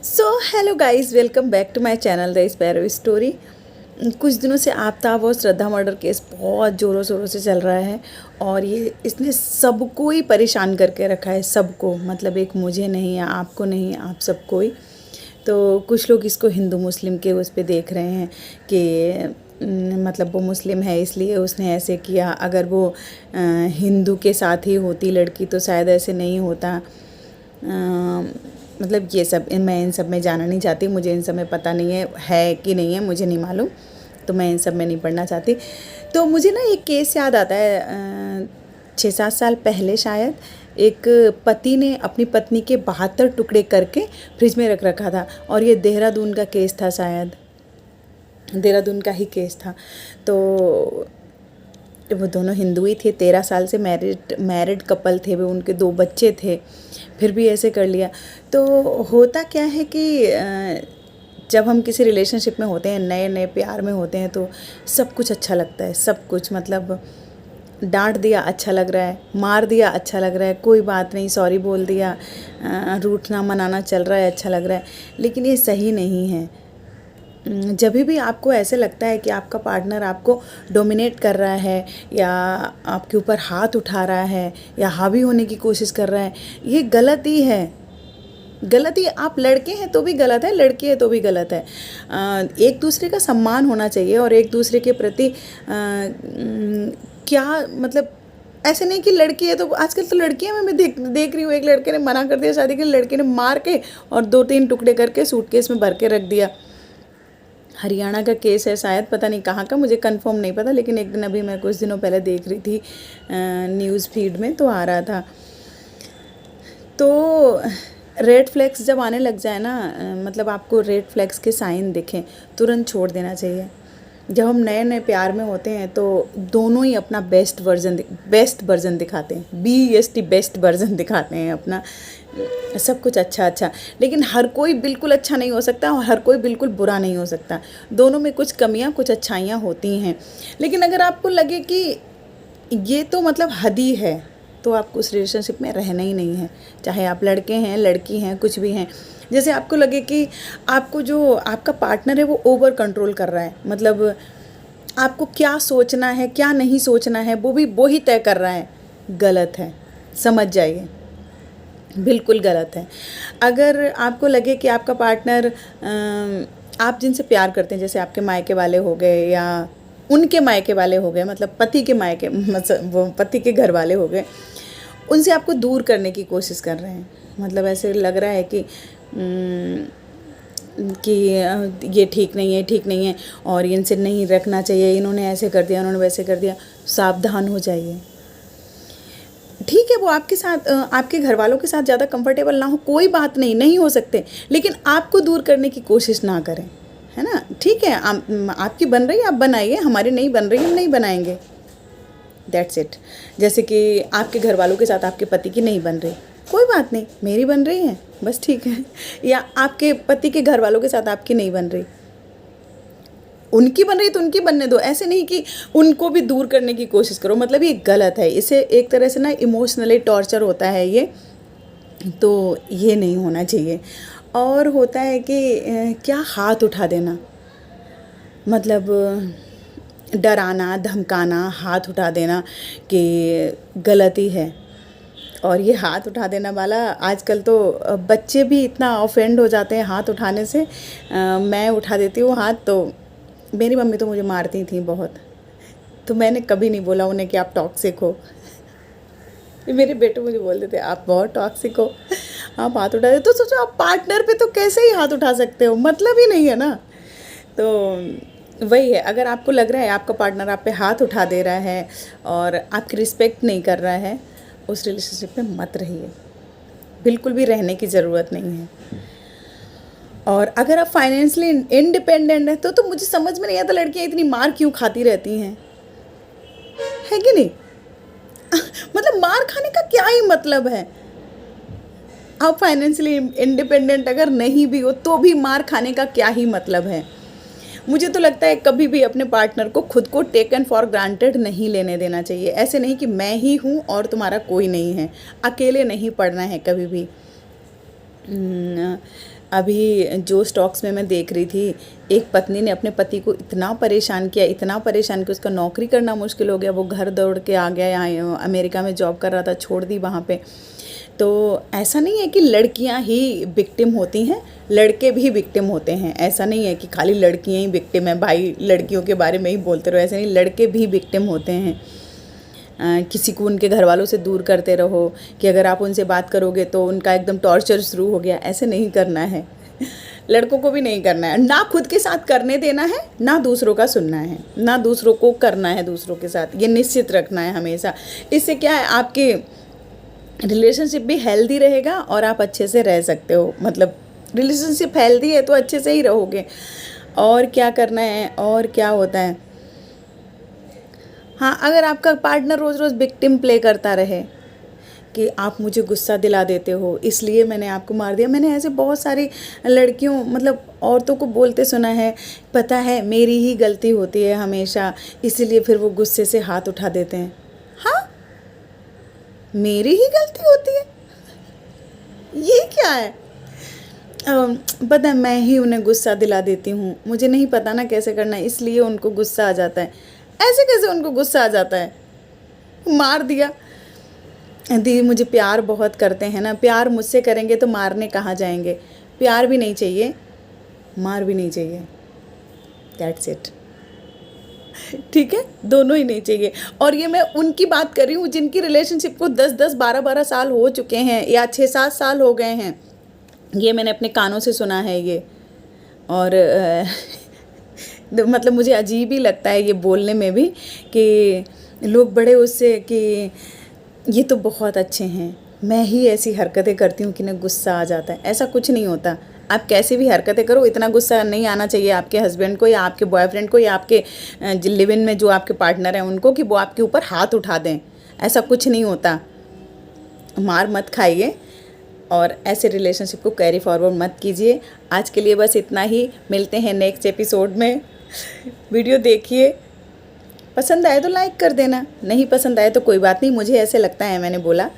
So hello guys, welcome back to my channel the sparrow story. कुछ दिनों से आफ्ताब और श्रद्धा मर्डर केस बहुत ज़ोरों शोरों से चल रहा है और ये इसने सबको ही परेशान करके रखा है। सबको मतलब एक मुझे नहीं है, आपको नहीं, आप सबको ही। तो कुछ लोग इसको हिंदू मुस्लिम के उस पे देख रहे हैं कि मतलब वो मुस्लिम है इसलिए उसने ऐसे किया। अगर वो हिंदू के साथ ही होती लड़की तो शायद ऐसे नहीं होता। मतलब ये सब मैं इन सब में जाना नहीं चाहती, मुझे इन सब में पता नहीं है कि नहीं है, मुझे नहीं मालूम, तो मैं इन सब में नहीं पढ़ना चाहती। तो मुझे ना एक केस याद आता है, 6-7 साल पहले शायद एक पति ने अपनी पत्नी के 72 टुकड़े करके फ्रिज में रख रखा था और ये देहरादून का केस था, शायद देहरादून का ही केस था। तो वो दोनों हिंदू ही थे, 13 साल से मैरिड कपल थे वो, उनके 2 बच्चे थे, फिर भी ऐसे कर लिया। तो होता क्या है कि जब हम किसी रिलेशनशिप में होते हैं, नए नए प्यार में होते हैं, तो सब कुछ अच्छा लगता है, सब कुछ मतलब डांट दिया अच्छा लग रहा है, मार दिया अच्छा लग रहा है, कोई बात नहीं, सॉरी बोल दिया, रूठना मनाना चल रहा है, अच्छा लग रहा है। लेकिन ये सही नहीं है। जब भी आपको ऐसे लगता है कि आपका पार्टनर आपको डोमिनेट कर रहा है या आपके ऊपर हाथ उठा रहा है या हावी होने की कोशिश कर रहा है, ये गलत ही है। गलत ही, आप लड़के हैं तो भी गलत है, लड़की है तो भी गलत है। एक दूसरे का सम्मान होना चाहिए और एक दूसरे के प्रति क्या मतलब, ऐसे नहीं कि लड़की है तो आजकल तो लड़कियां मैं देख रही हूँ, एक लड़के ने मना कर दिया शादी के लिए, लड़के ने मार के और 2-3 टुकड़े करके सूटकेस में भर के रख दिया। हरियाणा का केस है शायद, पता नहीं कहाँ का, मुझे कंफर्म नहीं पता, लेकिन एक दिन अभी मैं कुछ दिनों पहले देख रही थी न्यूज़ फीड में तो आ रहा था। तो रेड फ्लैग्स जब आने लग जाए ना, मतलब आपको रेड फ्लैग्स के साइन दिखें, तुरंत छोड़ देना चाहिए। जब हम नए नए प्यार में होते हैं तो दोनों ही अपना बेस्ट वर्जन दिखाते हैं, बेस्ट वर्जन दिखाते हैं अपना, सब कुछ अच्छा अच्छा। लेकिन हर कोई बिल्कुल अच्छा नहीं हो सकता और हर कोई बिल्कुल बुरा नहीं हो सकता, दोनों में कुछ कमियां कुछ अच्छाइयां होती हैं। लेकिन अगर आपको लगे कि ये तो मतलब हद ही है, तो आपको उस रिलेशनशिप में रहना ही नहीं है, चाहे आप लड़के हैं लड़की हैं कुछ भी हैं। जैसे आपको लगे कि आपको जो आपका पार्टनर है वो ओवर कंट्रोल कर रहा है, मतलब आपको क्या सोचना है क्या नहीं सोचना है वो ही तय कर रहा है, गलत है, समझ जाइए, बिल्कुल गलत है। अगर आपको लगे कि आपका पार्टनर आप जिनसे प्यार करते हैं, जैसे आपके मायके वाले हो गए या उनके मायके वाले हो गए, मतलब पति के मायके, मतलब वो पति के घर वाले हो गए, उनसे आपको दूर करने की कोशिश कर रहे हैं, मतलब ऐसे लग रहा है कि ये ठीक नहीं है और इनसे नहीं रखना चाहिए, इन्होंने ऐसे कर दिया उन्होंने वैसे कर दिया, सावधान हो जाइए। ठीक है, वो आपके साथ आपके घर वालों के साथ ज़्यादा कंफर्टेबल ना हो, कोई बात नहीं, नहीं हो सकते, लेकिन आपको दूर करने की कोशिश ना करें, है ना। ठीक है, आपकी बन रही है आप बनाइए, हमारी नहीं बन रही हम नहीं बनाएंगे, दैट्स इट। जैसे कि आपके घर वालों के साथ आपके पति की नहीं बन रही, कोई बात नहीं, मेरी बन रही है बस, ठीक है। या आपके पति के घर वालों के साथ आपकी नहीं बन रही, उनकी बन रही तो उनकी बनने दो, ऐसे नहीं कि उनको भी दूर करने की कोशिश करो, मतलब ये गलत है। इसे एक तरह से ना इमोशनली टॉर्चर होता है ये, तो ये नहीं होना चाहिए। और होता है कि क्या हाथ उठा देना, मतलब डराना धमकाना, हाथ उठा देना कि गलती है। और ये हाथ उठा देना वाला आजकल तो बच्चे भी इतना ऑफेंड हो जाते हैं हाथ उठाने से। मैं उठा देती हूँ हाथ, तो मेरी मम्मी तो मुझे मारती थी बहुत, तो मैंने कभी नहीं बोला उन्हें कि आप टॉक्सिक हो। मेरे बेटे मुझे बोलते थे आप बहुत टॉक्सिक हो, आप हाथ उठा दे, तो सोचो आप पार्टनर पे तो कैसे ही हाथ उठा सकते हो, मतलब ही नहीं है ना। तो वही है, अगर आपको लग रहा है आपका पार्टनर आप पे हाथ उठा दे रहा है और आपकी रिस्पेक्ट नहीं कर रहा है, उस रिलेशनशिप में मत रहिए, बिल्कुल भी रहने की ज़रूरत नहीं है। और अगर आप फाइनेंशियली इंडिपेंडेंट हैं तो मुझे समझ में नहीं आता लड़कियां इतनी मार क्यों खाती रहती हैं, है कि नहीं। मतलब मार खाने का क्या ही मतलब है। आप फाइनेंशियली इंडिपेंडेंट अगर नहीं भी हो तो भी मार खाने का क्या ही मतलब है। मुझे तो लगता है कभी भी अपने पार्टनर को खुद को टेकन फॉर ग्रांटेड नहीं लेने देना चाहिए। ऐसे नहीं कि मैं ही हूँ और तुम्हारा कोई नहीं है, अकेले नहीं पड़ना है कभी भी। न, अभी जो स्टॉक्स में मैं देख रही थी, एक पत्नी ने अपने पति को इतना परेशान किया, इतना परेशान कि उसका नौकरी करना मुश्किल हो गया। वो घर दौड़ के आ गया, यहाँ अमेरिका में जॉब कर रहा था, छोड़ दी वहाँ पे। तो ऐसा नहीं है कि लड़कियां ही विक्टिम होती हैं, लड़के भी विक्टिम होते हैं। ऐसा नहीं है कि खाली लड़कियां ही विक्टिम हैं, भाई लड़कियों के बारे में ही बोलते रहो, ऐसा नहीं, लड़के भी विक्टिम होते हैं। किसी को उनके घर वालों से दूर करते रहो कि अगर आप उनसे बात करोगे तो उनका एकदम टॉर्चर शुरू हो गया, ऐसे नहीं करना है। लड़कों को भी नहीं करना है, ना खुद के साथ करने देना है, ना दूसरों का सुनना है, ना दूसरों को करना है दूसरों के साथ, ये निश्चित रखना है हमेशा। इससे क्या है, आपके रिलेशनशिप भी हेल्दी रहेगा और आप अच्छे से रह सकते हो। मतलब रिलेशनशिप हेल्दी है तो अच्छे से ही रहोगे। और क्या करना है, और क्या होता है, हाँ, अगर आपका पार्टनर रोज़ रोज़ विक्टिम प्ले करता रहे कि आप मुझे गुस्सा दिला देते हो इसलिए मैंने आपको मार दिया। मैंने ऐसे बहुत सारी लड़कियों, मतलब औरतों को बोलते सुना है, पता है मेरी ही गलती होती है हमेशा, इसीलिए फिर वो गुस्से से हाथ उठा देते हैं। हाँ, मेरी ही गलती होती है, ये क्या है? पता है मैं ही उन्हें गुस्सा दिला देती हूँ, मुझे नहीं पता ना कैसे करना है, इसलिए उनको गुस्सा आ जाता है। ऐसे कैसे उनको गुस्सा आ जाता है? मार दिया। दी मुझे प्यार बहुत करते हैं ना, प्यार मुझसे करेंगे तो मारने कहाँ जाएंगे? प्यार भी नहीं चाहिए, मार भी नहीं चाहिए, दैट्स इट। ठीक है, दोनों ही नहीं चाहिए। और ये मैं उनकी बात कर रही हूँ जिनकी रिलेशनशिप को 10-10, 12-12 साल हो चुके हैं या 6-7 साल हो गए हैं। ये मैंने अपने कानों से सुना है ये। और मतलब मुझे अजीब ही लगता है ये बोलने में भी कि लोग बड़े उससे कि ये तो बहुत अच्छे हैं, मैं ही ऐसी हरकतें करती हूँ कि ना गुस्सा आ जाता है। ऐसा कुछ नहीं होता। आप कैसी भी हरकतें करो, इतना गुस्सा नहीं आना चाहिए आपके हस्बैंड को या आपके बॉयफ्रेंड को या आपके लिव इन में जो आपके पार्टनर हैं उनको, कि वो आपके ऊपर हाथ उठा दें। ऐसा कुछ नहीं होता। मार मत खाइए और ऐसे रिलेशनशिप को कैरी फॉरवर्ड मत कीजिए। आज के लिए बस इतना ही, मिलते हैं नेक्स्ट एपिसोड में। वीडियो देखिए, पसंद आए तो लाइक कर देना, नहीं पसंद आए तो कोई बात नहीं, मुझे ऐसे लगता है मैंने बोला